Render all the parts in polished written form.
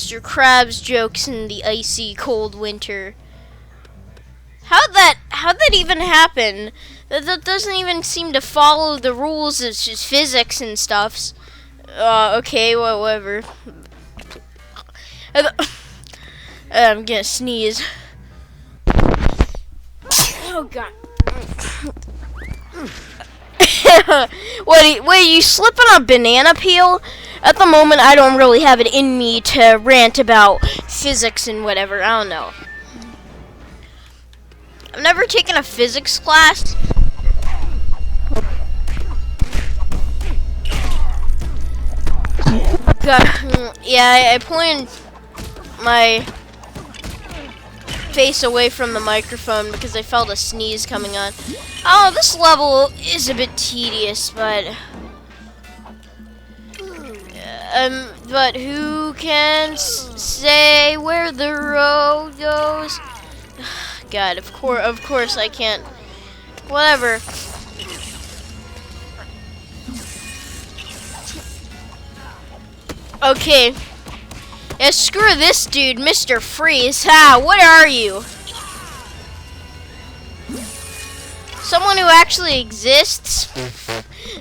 Mr. Krabs jokes in the icy cold winter. How'd that even happen? That doesn't even seem to follow the rules of just physics and stuffs. Okay, whatever. I'm gonna sneeze. Oh god. Wait, you slipping a banana peel? At the moment, I don't really have it in me to rant about physics and whatever. I don't know. I've never taken a physics class. God, yeah, I pointed my face away from the microphone because I felt a sneeze coming on. Oh, this level is a bit tedious, but who can say where the road goes? God, of course I can't. Whatever. Okay. Yeah, screw this dude, Mr. Freeze. Ha, what are you? Someone who actually exists?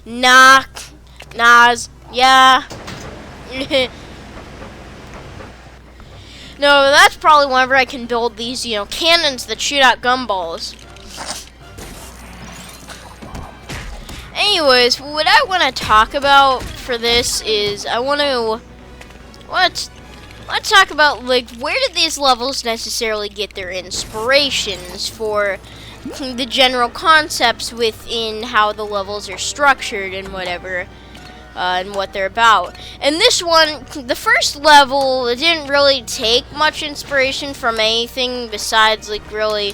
Nah. Nas. Yeah. No, that's probably whenever I can build these, cannons that shoot out gumballs. Anyways, what I want to talk about for this is I want to talk about, like, where did these levels necessarily get their inspirations for the general concepts within how the levels are structured and whatever, and what they're about. And this one, the first level, it didn't really take much inspiration from anything besides, like, really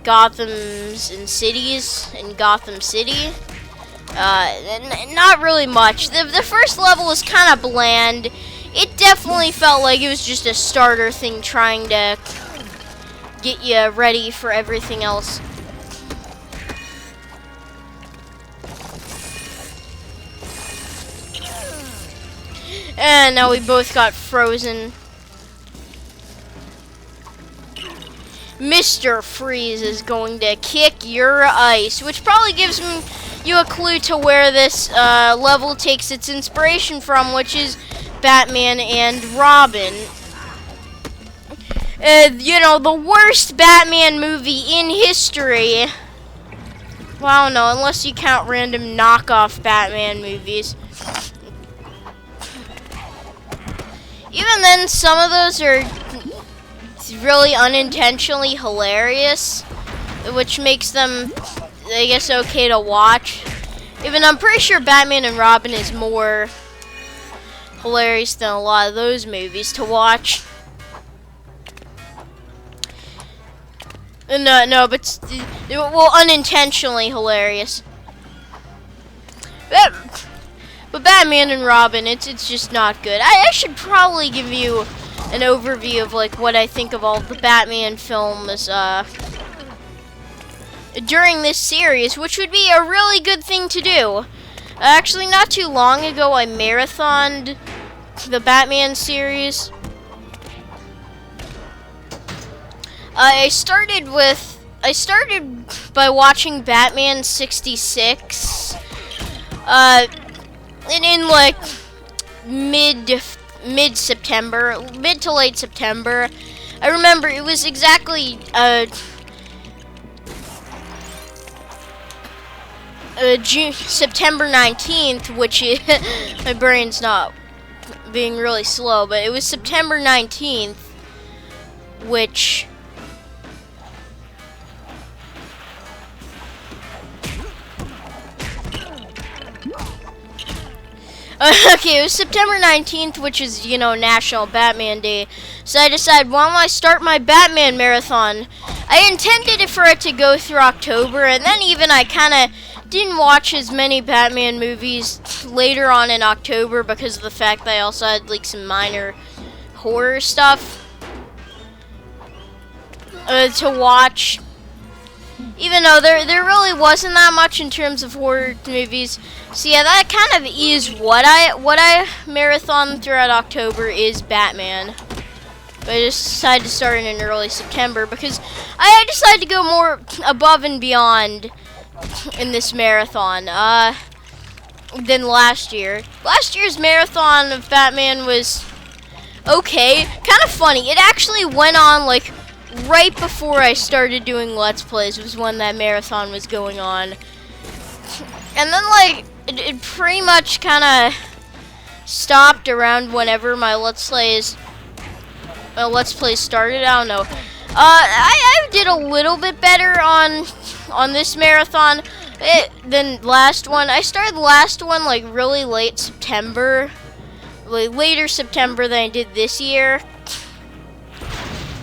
Gotham's and cities and Gotham City. Not really much. The first level was kind of bland. It definitely felt like it was just a starter thing trying to get you ready for everything else. And now we both got frozen. Mr. Freeze is going to kick your ice, which probably gives you a clue to where this level takes its inspiration from, which is Batman and Robin. The worst Batman movie in history. Well, I don't know, unless you count random knockoff Batman movies. Even then, some of those are really unintentionally hilarious, which makes them, I guess, okay to watch. Even I'm pretty sure Batman and Robin is more hilarious than a lot of those movies to watch. No, but unintentionally hilarious. But Batman and Robin, it's just not good. I should probably give you an overview of, like, what I think of all the Batman films during this series, which would be a really good thing to do. Actually, not too long ago, I marathoned the Batman series. I started by watching Batman 66. In like mid-September, mid to late September. I remember it was exactly September 19th, which is my brain's not being really slow, but it was September 19th, which okay, it was September 19th, which is, National Batman Day. So I decided, why don't I start my Batman marathon? I intended for it to go through October, and then even I kind of didn't watch as many Batman movies later on in October because of the fact that I also had, like, some minor horror stuff to watch. Even though there really wasn't that much in terms of horror movies. So yeah, that kind of is what I marathon throughout October is Batman. But I just decided to start in early September because I decided to go more above and beyond in this marathon than last year. Last year's marathon of Batman was okay, kind of funny. It actually went on like right before I started doing Let's Plays was when that marathon was going on. And then like it pretty much kind of stopped around whenever my Let's Plays started. I don't know. I did a little bit better on this marathon than last one. I started the last one like really late September, like later September than I did this year.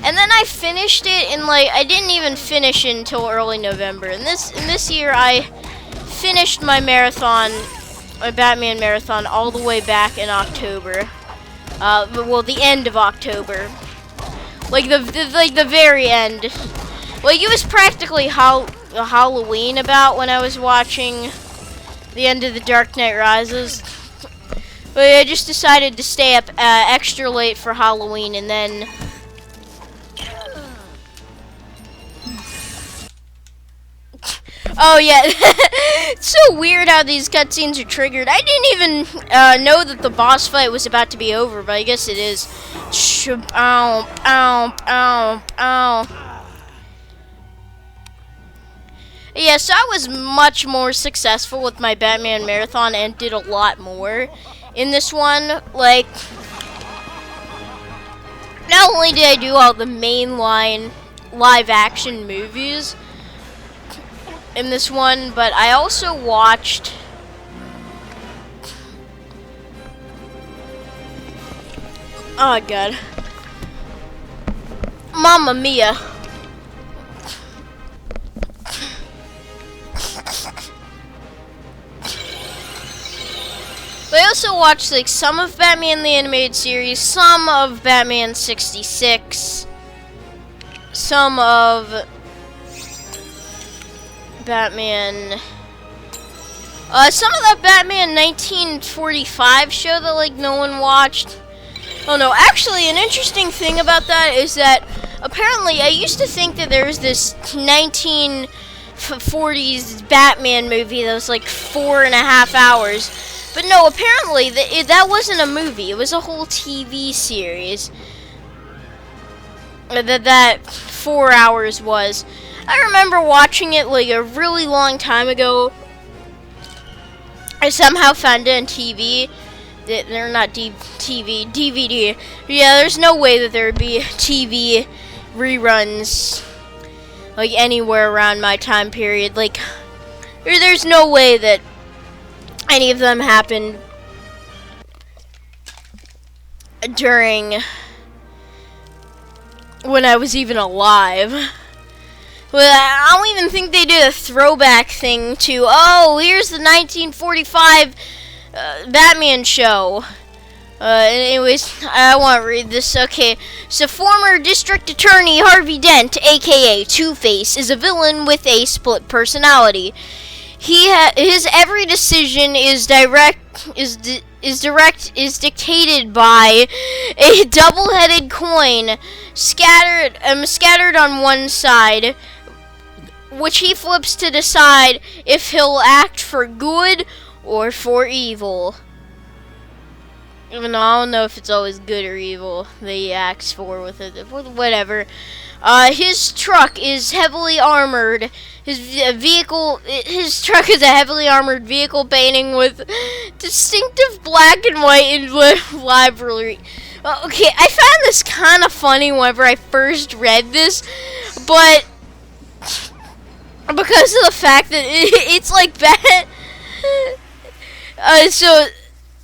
And then I finished it in like I didn't even finish it until early November. And this year I finished my marathon, my Batman marathon, all the way back in October. Well, the end of October, like the very end. Like it was practically Halloween about when I was watching the end of The Dark Knight Rises. But I just decided to stay up extra late for Halloween, and then oh yeah, it's so weird how these cutscenes are triggered. I didn't even know that the boss fight was about to be over, but I guess it is. Ow, ow, ow, ow. Yeah, so I was much more successful with my Batman marathon and did a lot more in this one. Like, not only did I do all the mainline live-action movies in this one, but I also watched oh god, Mamma Mia. But I also watched like some of Batman the Animated Series, some of Batman 66, some of Batman, some of that Batman 1945 show that like no one watched. Oh no, actually an interesting thing about that is that apparently I used to think that there was this 1940s Batman movie that was like 4.5 hours. But no, apparently that wasn't a movie, it was a whole TV series. That 4 hours was. I remember watching it like a really long time ago. I somehow found it on TV. They're not DVD. Yeah, there's no way that there would be TV reruns like anywhere around my time period. Like, there's no way that any of them happened during when I was even alive. Well, I don't even think they did a throwback thing to, oh, here's the 1945 Batman show. Anyways, I want to read this. Okay, so former District Attorney Harvey Dent, aka Two-Face, is a villain with a split personality. His every decision is dictated by a double-headed coin scattered on one side, which he flips to decide if he'll act for good or for evil. Even though I don't know if it's always good or evil that he acts for with it. Whatever. His truck is heavily armored. His truck is a heavily armored vehicle painting with distinctive black and white and livery. Okay, I found this kind of funny whenever I first read this, but because of the fact that it's like that.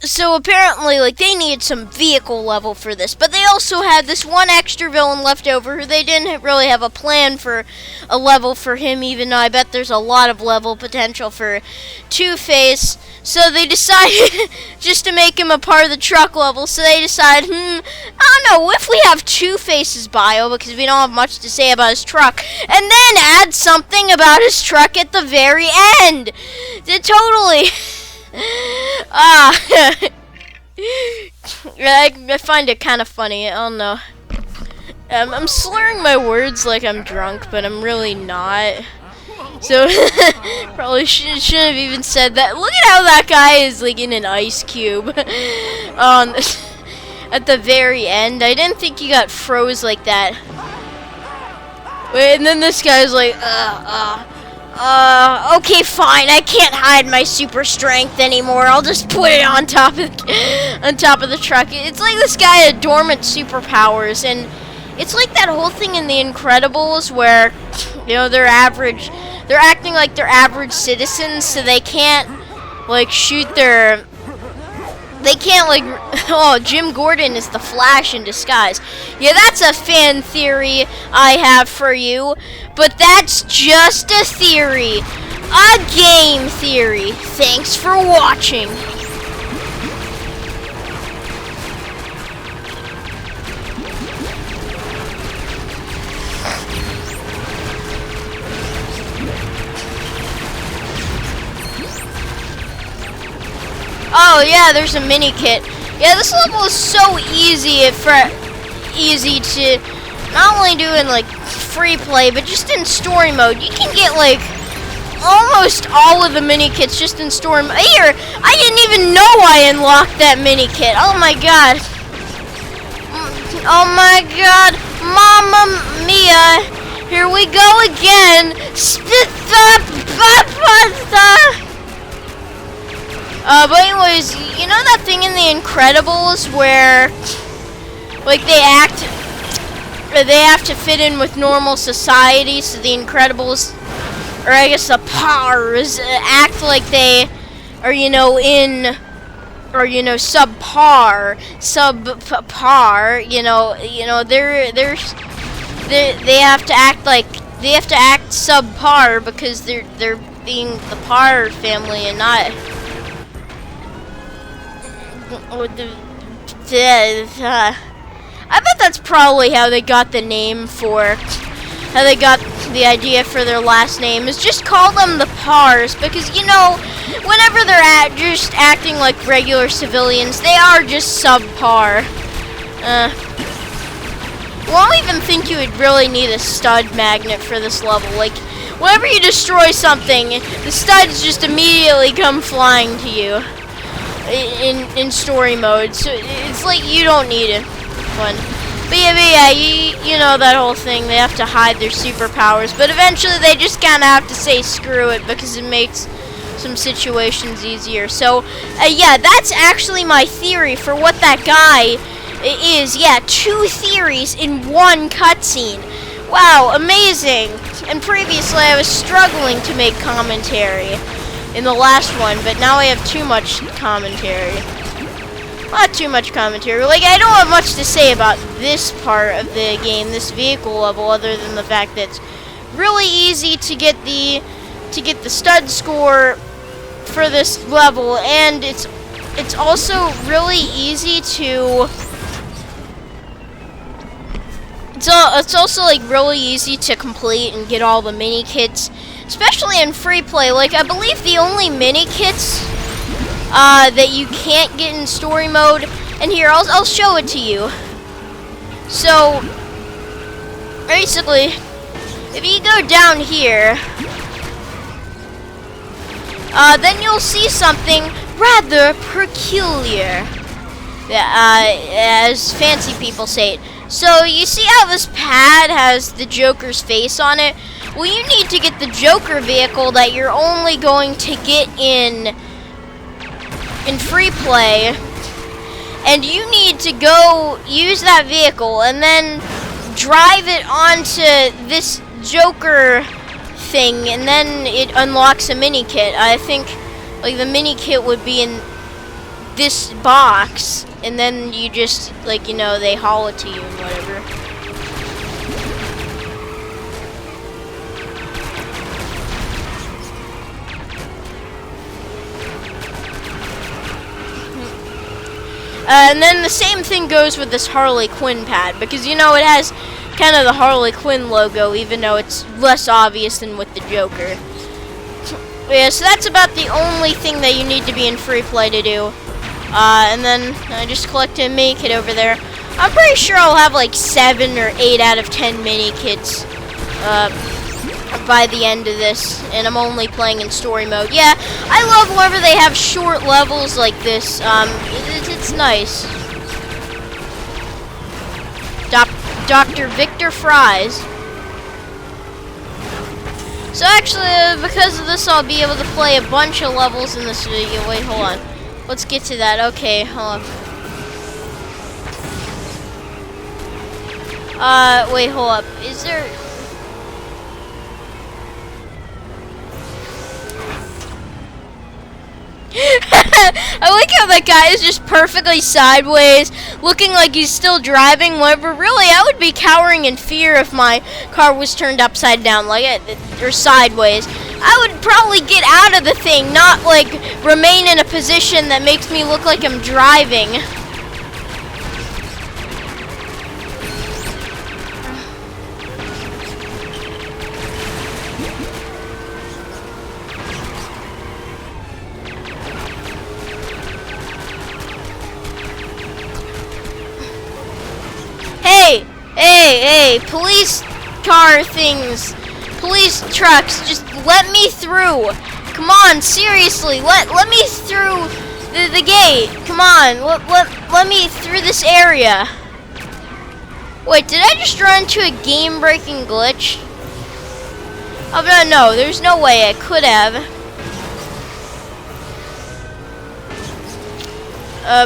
So apparently, like, they needed some vehicle level for this, but they also had this one extra villain left over who they didn't really have a plan for a level for him, even though I bet there's a lot of level potential for Two-Face. So they decided just to make him a part of the truck level. So they decided, I don't know, if we have Two-Face's bio, because we don't have much to say about his truck, and then add something about his truck at the very end. Totally. I find it kind of funny. I don't know. I'm slurring my words like I'm drunk, but I'm really not. So probably shouldn't have even said that. Look at how that guy is like in an ice cube. At the very end, I didn't think he got froze like that. Wait, and then this guy's like, okay, fine. I can't hide my super strength anymore. I'll just put it on top of the truck. It's like this guy had dormant superpowers, and it's like that whole thing in The Incredibles where, you know, they're acting like they're average citizens, so they can't like oh, Jim Gordon is the Flash in disguise. Yeah, that's a fan theory I have for you, but that's just a theory. A game theory. Thanks for watching. Oh yeah, there's a mini kit. Yeah, this level is so easy to not only do in like free play, but just in story mode. You can get like almost all of the mini kits just in story mode. Here, I didn't even know I unlocked that mini kit. Oh my god. Oh my god. Mamma mia. Here we go again. But anyways, you know that thing in The Incredibles where, like, they have to fit in with normal society, so the Incredibles, or I guess the Pars, act like they are, you know, subpar, they have to act subpar because they're being the Par family and not. I bet that's probably how they got the idea for their last name, is just call them the Pars, because, you know, whenever they're just acting like regular civilians, they are just subpar. Well, I don't even think you would really need a stud magnet for this level. Like, whenever you destroy something, the studs just immediately come flying to you. In story mode, so it's like you don't need one. But yeah, you know that whole thing. They have to hide their superpowers, but eventually they just kind of have to say screw it because it makes some situations easier. So yeah, that's actually my theory for what that guy is. Yeah, 2 theories in one cutscene. Wow, amazing. And previously I was struggling to make commentary in the last one, but now I have too much commentary. Not too much commentary. Like, I don't have much to say about this part of the game, this vehicle level, other than the fact that it's really easy to get the stud score for this level, and it's also really easy to it's also like really easy to complete and get all the mini kits, especially in free play. Like, I believe the only mini kits that you can't get in story mode, and here I'll show it to you. So basically, if you go down here, then you'll see something rather peculiar, as fancy people say it. So you see how this pad has the Joker's face on it? Well, you need to get the Joker vehicle that you're only going to get in free play, and you need to go use that vehicle and then drive it onto this Joker thing, and then it unlocks a mini kit. I think like the mini kit would be in this box, and then you just, like, you know, they haul it to you and whatever. And then the same thing goes with this Harley Quinn pad, because, you know, it has kind of the Harley Quinn logo, even though it's less obvious than with the Joker. Yeah, so that's about the only thing that you need to be in free play to do. And then I just collected a mini kit over there. I'm pretty sure I'll have like 7 or 8 out of 10 mini kits by the end of this, and I'm only playing in story mode. Yeah, I love whenever they have short levels like this. It's nice. Dr. Victor Fries. So actually, because of this, I'll be able to play a bunch of levels in this video. Wait, hold on. Let's get to that. Okay, hold on. Wait, hold up. Is there... I like how that guy is just perfectly sideways, looking like he's still driving, whenever really I would be cowering in fear if my car was turned upside down, or sideways. I would probably get out of the thing, not like remain in a position that makes me look like I'm driving. Hey, police car things, police trucks, just let me through. Come on, seriously, let me through the gate. Come on, let me through this area. Wait, did I just run into a game-breaking glitch? Oh, no, there's no way I could have.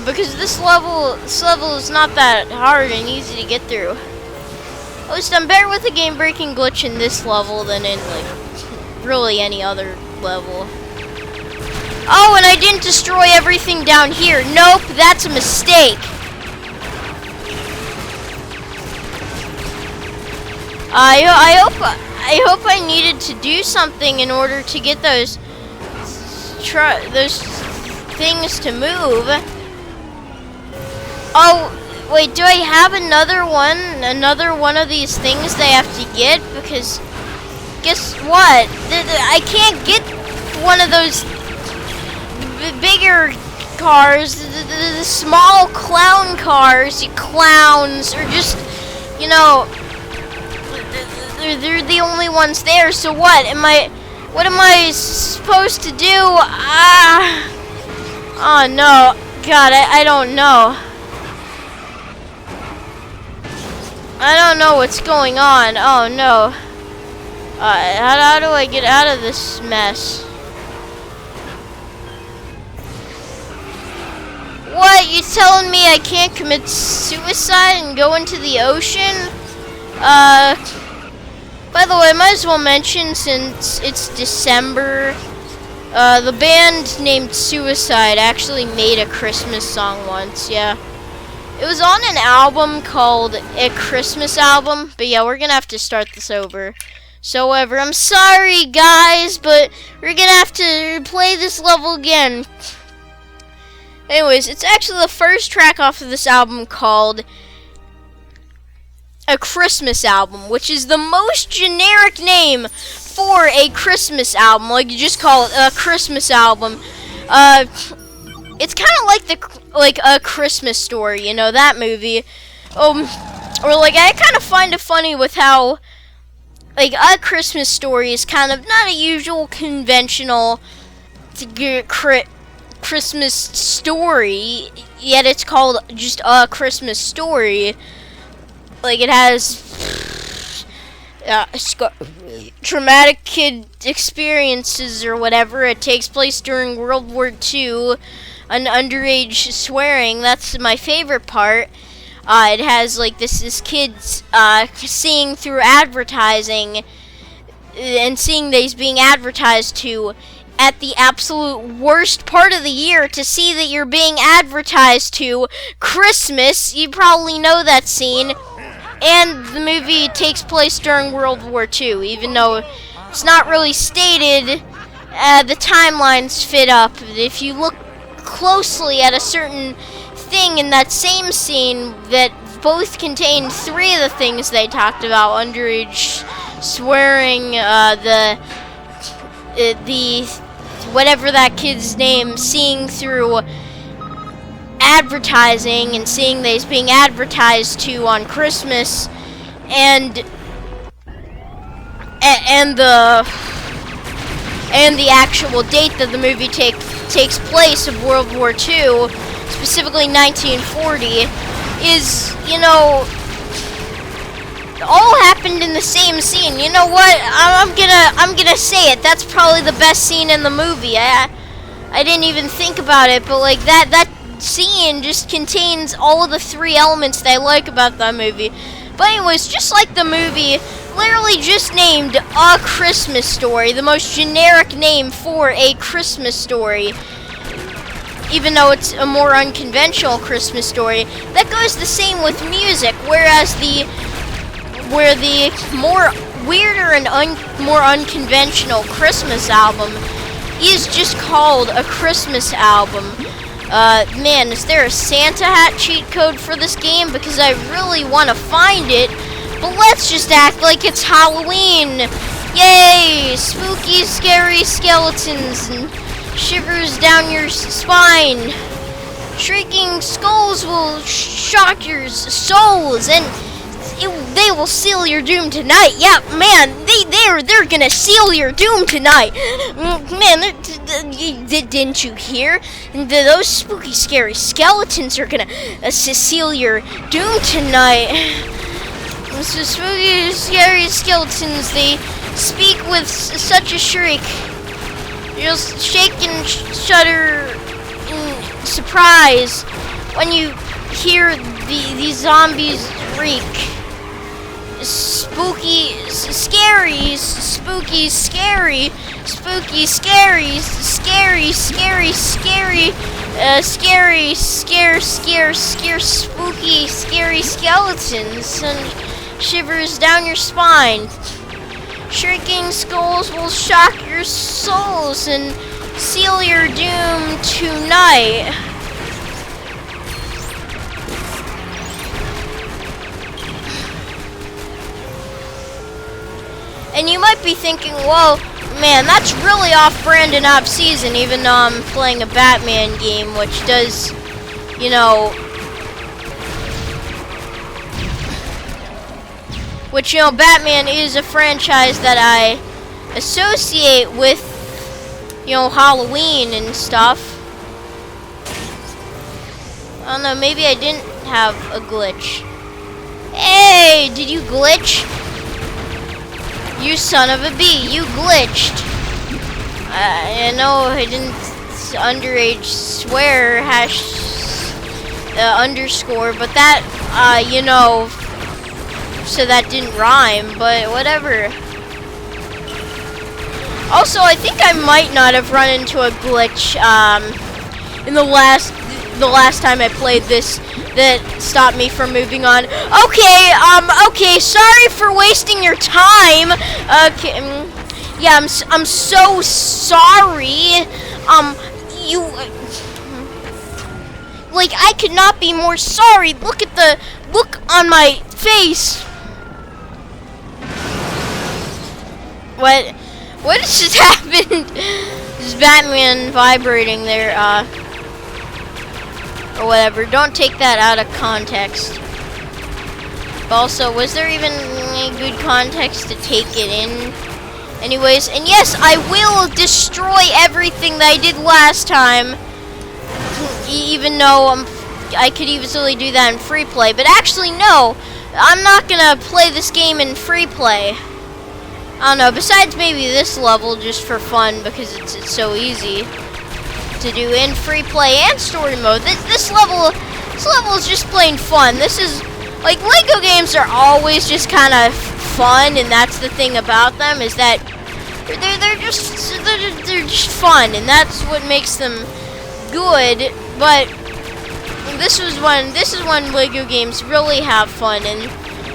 Because this level is not that hard and easy to get through. At least I'm better with a game-breaking glitch in this level than in, like, really any other level. Oh, and I didn't destroy everything down here. Nope, that's a mistake. I hope I needed to do something in order to get those things to move. Oh, wait, do I have another one of these things they have to get? Because guess what? I can't get one of those bigger cars. The small clown cars, you clowns, are just, you know, they're the only ones there. So what am I supposed to do? Oh no, God, I don't know. I don't know what's going on. Oh no. How do I get out of this mess? What? You telling me I can't commit suicide and go into the ocean? By the way, I might as well mention, since it's December, the band named Suicide actually made a Christmas song once, yeah. It was on an album called A Christmas Album, but yeah, we're gonna have to start this over. So, I'm sorry, guys, but we're gonna have to play this level again. Anyways, it's actually the first track off of this album called A Christmas Album, which is the most generic name for a Christmas album. Like, you just call it a Christmas album. It's kind of like A Christmas Story, you know, that movie. Or like, I kind of find it funny with how, like, A Christmas Story is kind of not a usual conventional Christmas story, yet it's called just A Christmas Story. Like, it has traumatic kid experiences or whatever. It takes place during World War II. An underage swearing, that's my favorite part. It has like this kid's seeing through advertising and seeing that he's being advertised to at the absolute worst part of the year to see that you're being advertised to Christmas. You probably know that scene. And the movie takes place during World War II, even though it's not really stated. The timelines fit up. If you look closely at a certain thing in that same scene that both contain 3 of the things they talked about: underage swearing, the whatever that kid's name, seeing through advertising and seeing that it's being advertised to on Christmas, and the actual date that the movie takes place of World War II, specifically 1940, is, you know, all happened in the same scene. You know what? I'm gonna say it. That's probably the best scene in the movie. I didn't even think about it, but like that scene just contains all of the three elements that I like about that movie. But anyways, just like the movie, literally just named A Christmas Story, the most generic name for a Christmas story, even though it's a more unconventional Christmas story. That goes the same with music, whereas the more weirder and more unconventional Christmas album is just called a Christmas album. Man, is there a Santa hat cheat code for this game? Because I really want to find it, but let's just act like it's Halloween. Yay! Spooky, scary skeletons and shivers down your spine. Shrieking skulls will shock your souls, and they will seal your doom tonight. Yeah, man, they're gonna seal your doom tonight. Man, didn't you hear? Those spooky, scary skeletons are gonna seal your doom tonight. So spooky, scary skeletons, they speak with such a shriek. You'll shake and shudder in surprise when you hear these zombies reek. Spooky, scary, spooky, scary, spooky, scary, scary, scary, scary, scary, scare, spooky, scary skeletons and shivers down your spine. Shrieking skulls will shock your souls and seal your doom tonight. And you might be thinking, whoa, man, that's really off-brand and off-season, even though I'm playing a Batman game, which does, you know, Batman is a franchise that I associate with, you know, Halloween and stuff. I don't know, maybe I didn't have a glitch. Hey, did you glitch? You son of a bee, you glitched. I know I didn't underage swear underscore, but that, you know, so that didn't rhyme, but whatever. Also, I think I might not have run into a glitch, in the last time I played this that stopped me from moving on. Okay, sorry for wasting your time. Okay, yeah, I'm so sorry. You, like, I could not be more sorry. Look at the look on my face. What just happened? Is Batman vibrating there, or whatever. Don't take that out of context. But also, was there even any good context to take it in? Anyways, and yes, I will destroy everything that I did last time. Even though I could easily do that in free play. But actually, no. I'm not gonna play this game in free play. I don't know, besides maybe this level just for fun because it's so easy to do in free play and story mode. This level is just plain fun. This is like Lego games are always just kind of fun, and that's the thing about them is that they're just fun, and that's what makes them good. But this is when Lego games really have fun, and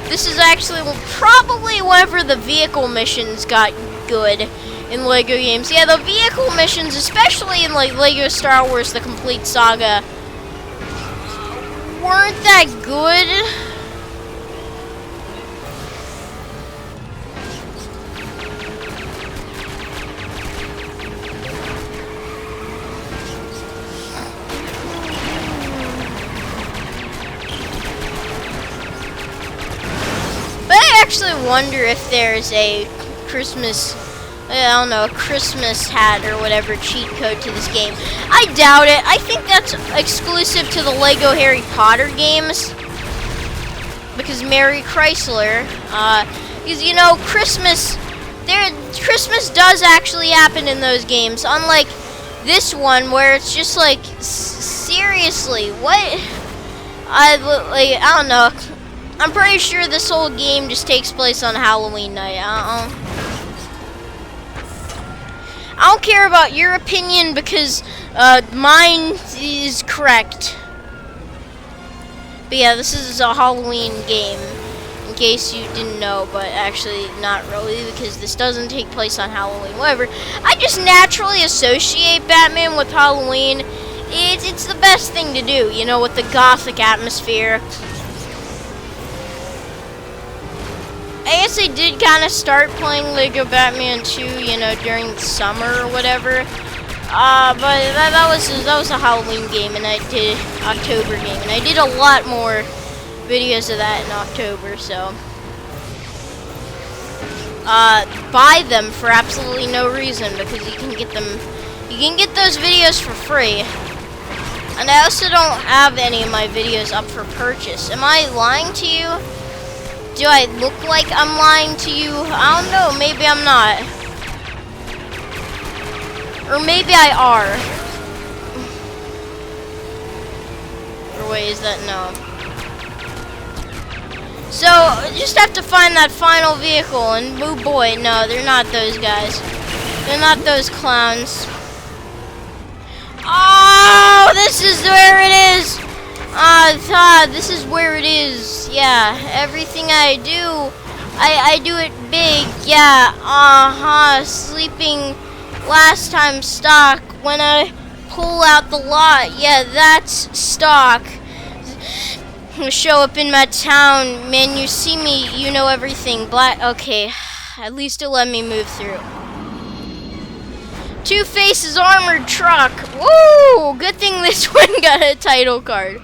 this is actually probably whenever the vehicle missions got good in Lego games. Yeah, the vehicle missions, especially in like Lego Star Wars The Complete Saga, weren't that good. actually wonder if there's a Christmas, I don't know, a Christmas hat or whatever cheat code to this game. I doubt it. I think that's exclusive to the Lego Harry Potter games. Because Mary Chrysler, because you know, Christmas does actually happen in those games. Unlike this one where it's just like, seriously, what? I don't know. I'm pretty sure this whole game just takes place on Halloween night. I don't care about your opinion because mine is correct. But yeah, this is a Halloween game, in case you didn't know, but actually not really, because this doesn't take place on Halloween. Whatever. I just naturally associate Batman with Halloween. It's the best thing to do, you know, with the gothic atmosphere. I guess I did kind of start playing Lego Batman 2, you know, during the summer or whatever. But that was a Halloween game, and I did October game, and I did a lot more videos of that in October. So buy them for absolutely no reason, because you can get them. You can get those videos for free. And I also don't have any of my videos up for purchase. Am I lying to you? Do I look like I'm lying to you? I don't know. Maybe I'm not. Or maybe I are. Or wait, is that no? So, just have to find that final vehicle, and oh boy, no, they're not those guys. They're not those clowns. Oh, this is where it is! This is where it is. Yeah, everything I do, I do it big. Yeah, sleeping last time stock. When I pull out the lot, yeah, that's stock. Show up in my town, man, you see me, you know everything. Black, okay, at least it let me move through. Two-Face's armored truck. Woo! Good thing this one got a title card.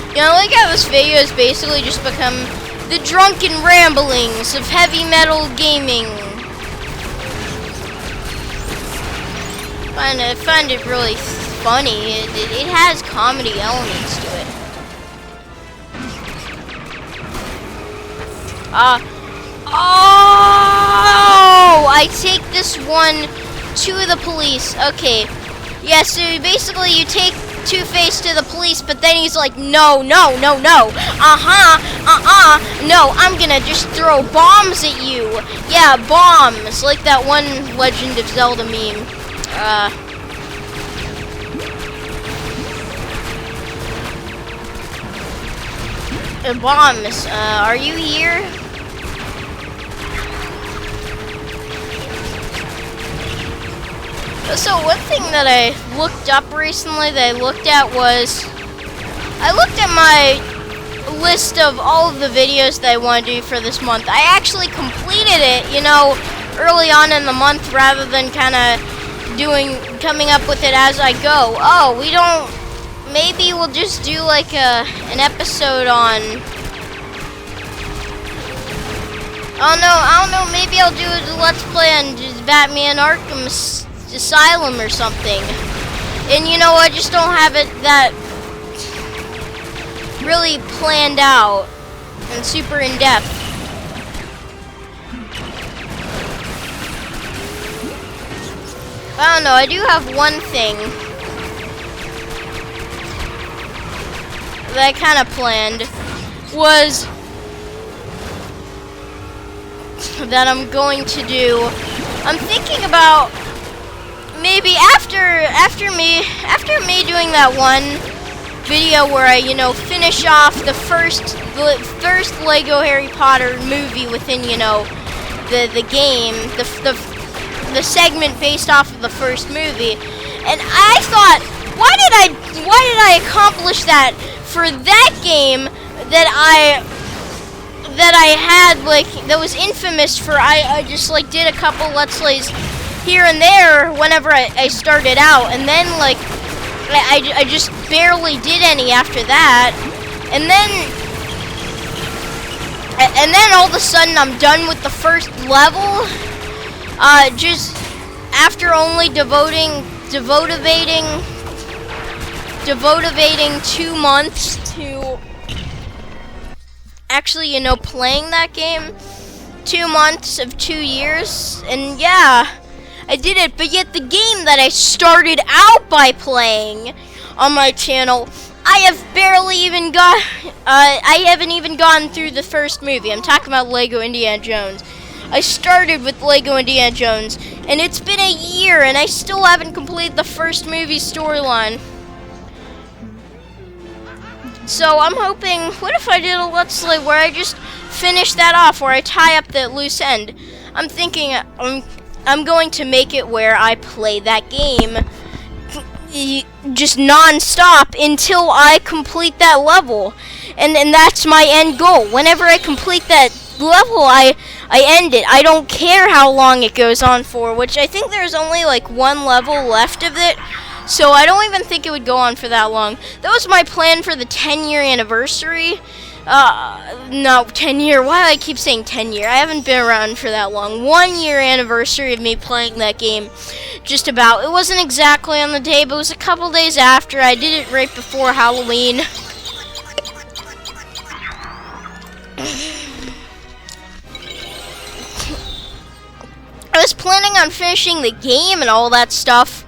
You know, I like how this video has basically just become the drunken ramblings of heavy metal gaming. I find it really funny. It has comedy elements to it. Oh! I take this one to the police. Okay. Yeah, so basically you take Two-Face to the police, but then he's like, no, no, no, no. No, I'm gonna just throw bombs at you. Yeah, bombs. Like that one Legend of Zelda meme. Bombs. Are you here? So one thing that I looked up recently that I looked at was, I looked at my list of all of the videos that I want to do for this month. I actually completed it, you know, early on in the month rather than kind of coming up with it as I go. Oh, we don't, maybe we'll just do like an episode on, I don't know, maybe I'll do a Let's Play on just Batman Arkham Asylum or something. And you know, I just don't have it that really planned out and super in depth. I don't know, I do have one thing that I kind of planned was that I'm going to do. I'm thinking about maybe after me doing that one video where I, you know, finish off the first Lego Harry Potter movie within, you know, the game, the segment based off of the first movie. And I thought, why did I accomplish that for that game that I had, like, that was infamous for? I just like did a couple Let's Plays here and there whenever I started out, and then like I just barely did any after that, and then And then all of a sudden I'm done with the first level. Just after only devoting 2 months to actually, playing that game. 2 months of 2 years, and yeah, I did it. But yet the game that I started out by playing on my channel, I haven't even gotten through the first movie. I'm talking about Lego Indiana Jones. I started with Lego Indiana Jones, and it's been a year, and I still haven't completed the first movie storyline. So I'm hoping, what if I did a Let's Play where I just finish that off, where I tie up that loose end? I'm thinking I'm going to make it where I play that game just non-stop until I complete that level. And that's my end goal. Whenever I complete that level, I end it. I don't care how long it goes on for, which I think there's only like 1 level left of it. So I don't even think it would go on for that long. That was my plan for the 10-year anniversary. No, 10-year. Why do I keep saying 10-year? I haven't been around for that long. 1-year anniversary of me playing that game. Just about. It wasn't exactly on the day, but it was a couple days after. I did it right before Halloween. I was planning on finishing the game and all that stuff.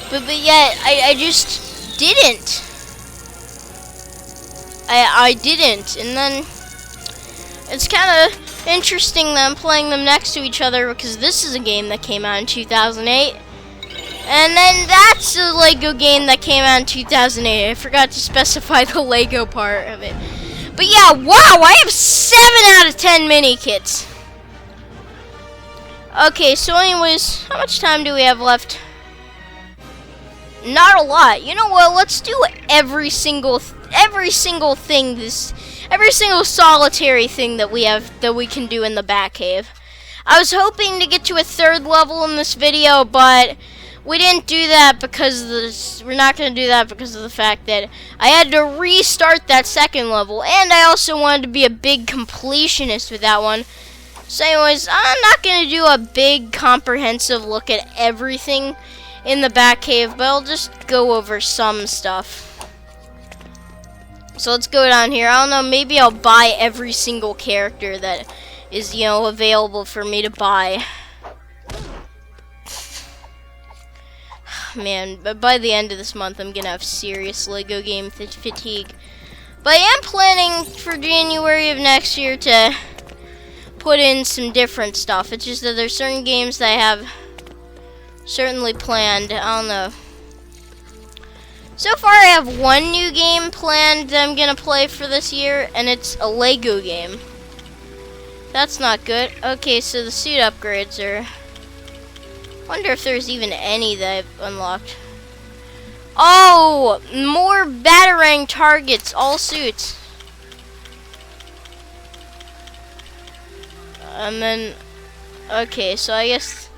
But yet, I just didn't. I didn't. And then, it's kind of interesting that I'm playing them next to each other, because this is a game that came out in 2008. And then that's a Lego game that came out in 2008. I forgot to specify the Lego part of it. But yeah, wow, I have 7 out of 10 mini kits. Okay, so anyways, how much time do we have left? Not a lot. You know what? Let's do every single solitary thing that we can do in the Batcave. I was hoping to get to a 3rd level in this video, but we didn't do that because we're not going to do that because of the fact that I had to restart that 2nd level, and I also wanted to be a big completionist with that one. So anyways, I'm not going to do a big comprehensive look at everything in the Batcave, but I'll just go over some stuff. So let's go down here. I don't know, maybe I'll buy every single character that is, available for me to buy. Man, but by the end of this month, I'm gonna have serious Lego game fatigue. But I am planning for January of next year to put in some different stuff. It's just that there's certain games that I have certainly planned. I don't know. So far I have 1 new game planned that I'm gonna play for this year, and it's a Lego game. That's not good. Okay, so the suit upgrades are... wonder if there's even any that I've unlocked. Oh! More Batarang targets, all suits. And then... okay, so I guess...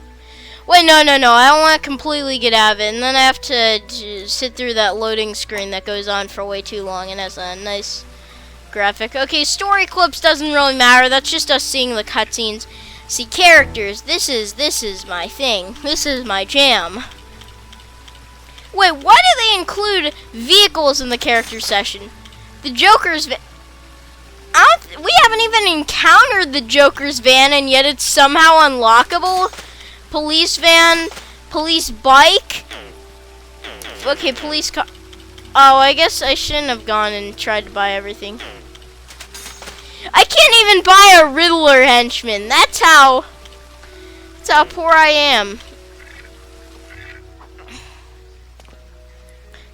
wait, no, I don't want to completely get out of it, and then I have to sit through that loading screen that goes on for way too long and has a nice graphic. Okay, story clips doesn't really matter, that's just us seeing the cutscenes. See, characters, this is my thing, this is my jam. Wait, why do they include vehicles in the character session? The Joker's van, we haven't even encountered the Joker's van, and yet it's somehow unlockable. Police van, police bike. Okay, police car. Oh, I guess I shouldn't have gone and tried to buy everything. I can't even buy a Riddler henchman. That's how poor I am.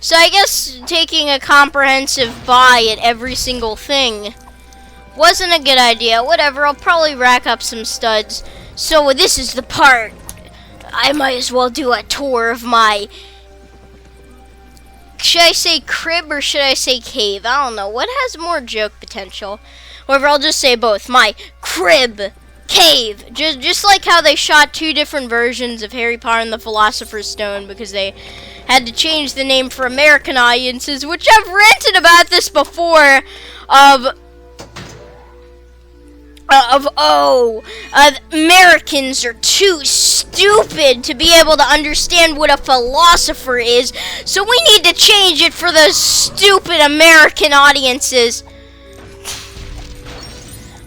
So I guess taking a comprehensive buy at every single thing wasn't a good idea. Whatever, I'll probably rack up some studs. So this is the part. I might as well do a tour of my... should I say crib or should I say cave? I don't know. What has more joke potential? However, I'll just say both. My crib, cave. Just like how they shot 2 different versions of Harry Potter and the Philosopher's Stone because they had to change the name for American audiences, which I've ranted about this before, of Americans are too stupid to be able to understand what a philosopher is, so we need to change it for those stupid American audiences.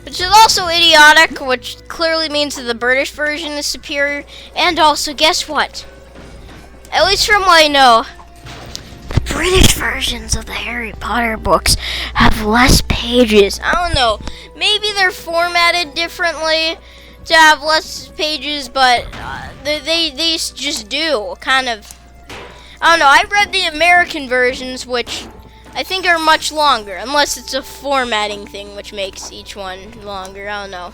Which is also idiotic, which clearly means that the British version is superior. And also, guess what? At least from what I know, the British versions of the Harry Potter books have less pages. I don't know. Maybe they're formatted differently to have less pages, but they just do, kind of. I don't know. I read the American versions, which I think are much longer, unless it's a formatting thing, which makes each one longer. I don't know.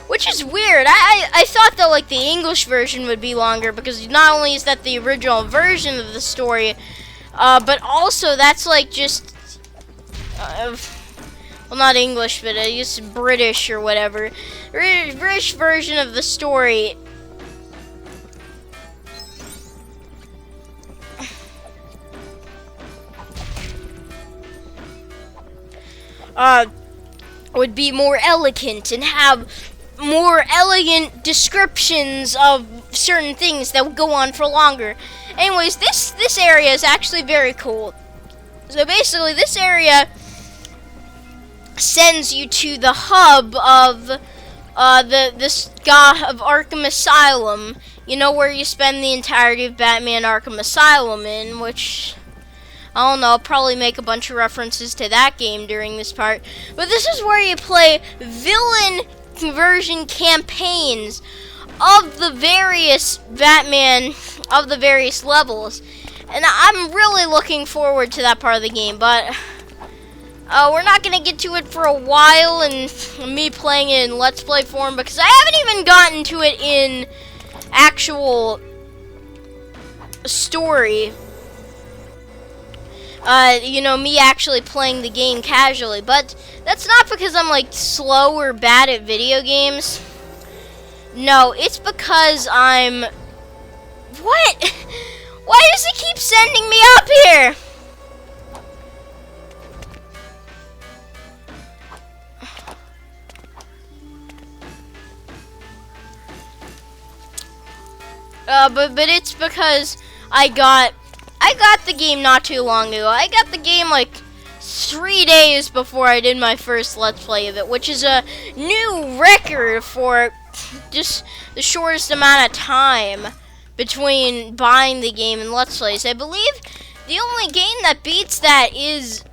Which is weird. I thought that like the English version would be longer, because not only is that the original version of the story, but also that's like just well, not English, but I guess British or whatever. British version of the story. Would be more elegant and have more elegant descriptions of certain things that would go on for longer. Anyways, this area is actually very cool. So basically, this area sends you to the hub of the of Arkham Asylum. You know, where you spend the entirety of Batman Arkham Asylum in, which I don't know, I'll probably make a bunch of references to that game during this part. But this is where you play villain conversion campaigns of the various Batman, of the various levels. And I'm really looking forward to that part of the game, but we're not going to get to it for a while, and me playing it in Let's Play form, because I haven't even gotten to it in actual story. You know, me actually playing the game casually, but that's not because I'm like slow or bad at video games. No, it's because I'm... What? Why does it keep sending me up here? But it's because I got the game not too long ago. I got the game like 3 days before I did my first Let's Play of it, which is a new record for just the shortest amount of time between buying the game and Let's Plays. I believe the only game that beats that is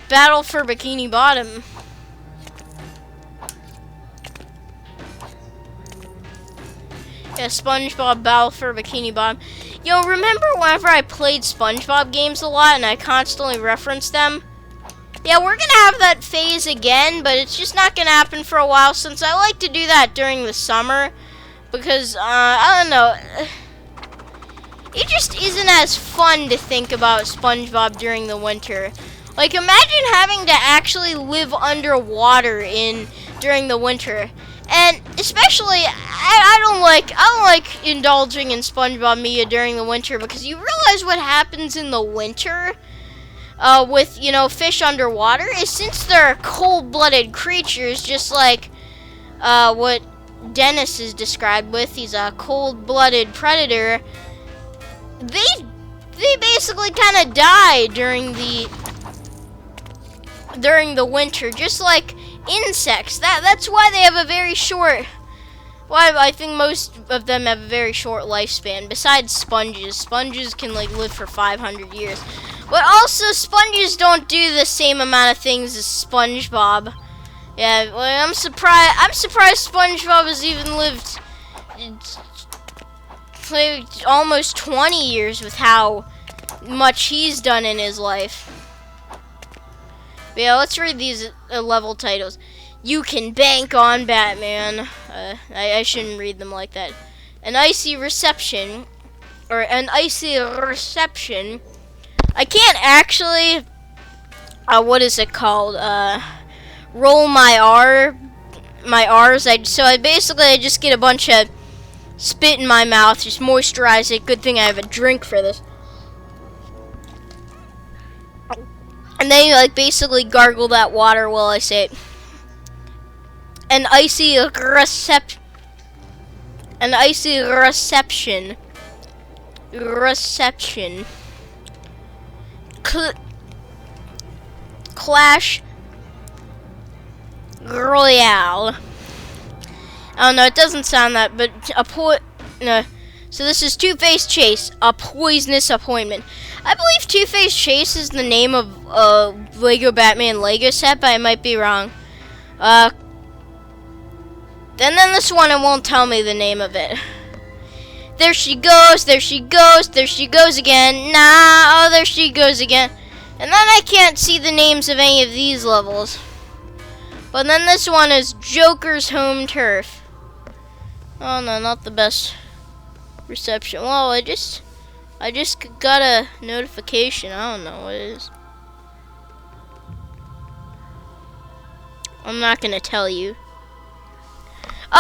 Battle for Bikini Bottom. Yeah, SpongeBob Battle for Bikini Bottom. Yo, remember whenever I played SpongeBob games a lot and I constantly referenced them? Yeah, we're gonna have that phase again, but it's just not gonna happen for a while, since I like to do that during the summer. Because, I don't know, it just isn't as fun to think about SpongeBob during the winter. Like, imagine having to actually live underwater during the winter. And especially, I don't like indulging in SpongeBob media during the winter, because you realize what happens in the winter with, you know, fish underwater is, since they're cold-blooded creatures, just like what Dennis is described with. He's a cold-blooded predator. They basically kind of die during the winter, just like insects. That's why they have a very short. Why I think most of them have a very short lifespan. Besides sponges, sponges can like live for 500 years. But also, sponges don't do the same amount of things as SpongeBob. Yeah, well, I'm surprised SpongeBob has even lived almost 20 years with how much he's done in his life. But yeah, let's read these level titles. You can bank on Batman. I shouldn't read them like that. An icy reception. Or an icy reception. I can't actually... what is it called? Roll my R's. So I basically just get a bunch of spit in my mouth. Just moisturize it. Good thing I have a drink for this. And then you like basically gargle that water while I say it. an icy reception. Clash Royale. I don't know, it doesn't sound that, but no. So this is Two-Face Chase, a poisonous appointment. I believe Two-Face Chase is the name of Lego Batman Lego set, but I might be wrong. And then this one, it won't tell me the name of it. There she goes, there she goes, there she goes again. Nah, oh, there she goes again. And then I can't see the names of any of these levels. But then this one is Joker's Home Turf. Oh no, not the best reception. Well, I just got a notification. I don't know what it is. I'm not gonna tell you.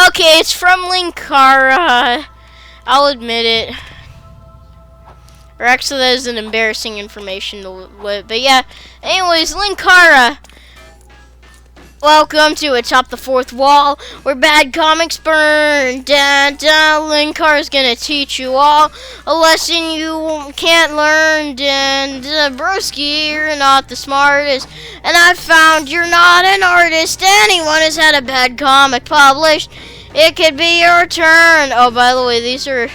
Okay, it's from Linkara. I'll admit it. Or actually, that is an embarrassing information. But yeah. Anyways, Linkara. Welcome to Atop the Fourth Wall, where bad comics burn. Linkara's gonna teach you all a lesson you can't learn. Broski, you're not the smartest, and I found you're not an artist. Anyone has had a bad comic published. It could be your turn. Oh, by the way, these are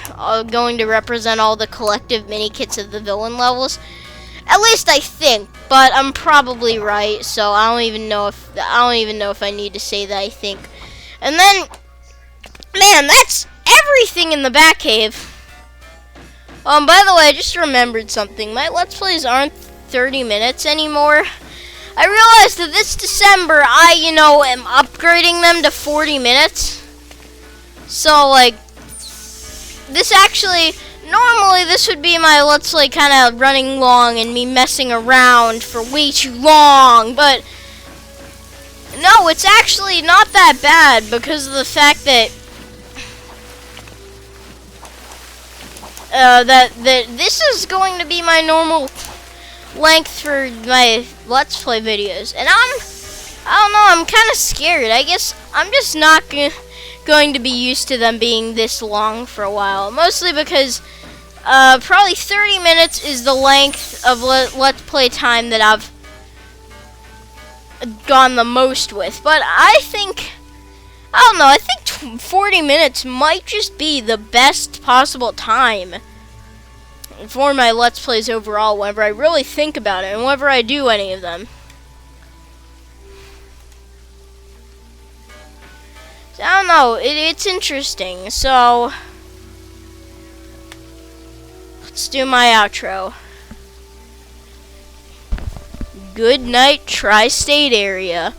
going to represent all the collective mini kits of the villain levels. At least I think, but I'm probably right. So I don't even know if I need to say that I think. And then, man, that's everything in the Batcave. By the way, I just remembered something. My Let's Plays aren't 30 minutes anymore. I realized that this December I, am upgrading them to 40 minutes. So, like, this actually, normally this would be my Let's Play kind of running long and me messing around for way too long, but no, it's actually not that bad because of the fact that that this is going to be my normal length for my Let's Play videos, and I don't know, I'm kind of scared. I guess I'm just not going to be used to them being this long for a while, mostly because probably 30 minutes is the length of Let's Play time that I've gone the most with, but I think 40 minutes might just be the best possible time for my Let's Plays overall whenever I really think about it and whenever I do any of them. So, I don't know, it's interesting, so let's do my outro. Good night, Tri-State area.